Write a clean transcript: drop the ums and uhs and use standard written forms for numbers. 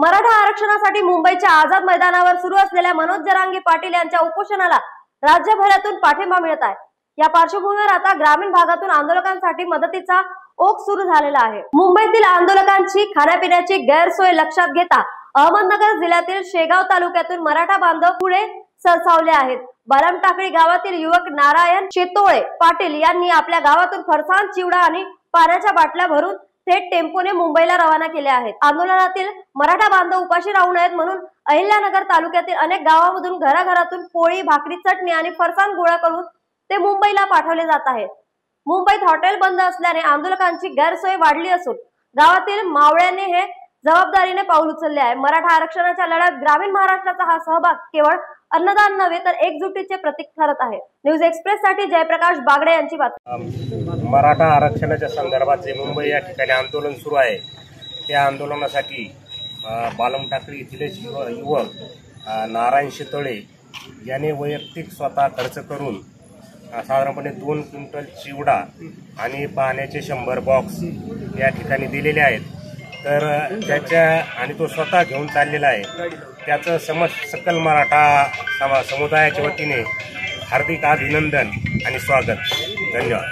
मराठा आरक्षणासाठी मुंबईच्या आझाद मैदानावर सुरू असलेल्या मनोज जरांगे पाटील यांच्या उपोषणाला राज्यभरातून पाठिंबा मिळत आहे। या पार्श्वभूमीवर आता ग्रामीण भागातून आंदोलकांसाठी मदतीचा ओघ सुरू झालेला आहे। मुंबईतील आंदोलकांची खाण्यापिण्याची गैरसोय लक्षात घेता अहमदनगर जिल्ह्यातील शेगाव तालुक्यातून मराठा बांधव पुढे सरसावले आहेत। बलमटाकळी गावातील युवक नारायण शेतोळे पाटील यांनी आपल्या गावातून फरसाण, चिवडा आणि पाण्याच्या बाटल्या भरून थेट टेम्पोने मुंबईला रवाना केले आहेत। आंदोलनातील मराठा बांधव उपाशी राहू नयेत म्हणून अहिल्यानगर तालुक्यातील अनेक गावांमधून घराघरातून पोळी, भाकरी, चटणी आणि फरसाण गोळा करून ते मुंबईला पाठवले जात आहेत। मुंबईत हॉटेल बंद असल्याने आंदोलकांची गैरसोय वाढली असून गावातील मावळ्यांनी हे जबाबदारीने पाऊल उचलले आहे। मराठा आरक्षणाच्या लढ्यात ग्रामीण महाराष्ट्राचा हा सहभाग केवळ अन्नदान नव्हे तर एकजुटीचे प्रतीक ठरत आहे। न्यूज एक्सप्रेस साठी जयप्रकाश बागडे यांची बातमी। मराठा आरक्षणाच्या संदर्भात जे मुंबई या ठिकाणी आंदोलन सुरू आहे त्या आंदोलनासाठी बालमटाकळी येथील युवक नारायण शेतोळे याने वैयक्तिक स्वतः खर्च करून साधारणपणे 2 क्विंटल चिवडा आणि पाण्याचे 100 बॉक्स या ठिकाणी दिलेले आहेत। तर त्याच्या तो स्वतः घेऊन चाललेला आहे। त्याचं सकल मराठा समुदायाच्या वतीने हार्दिक अभिनंदन आणि स्वागत। धन्यवाद।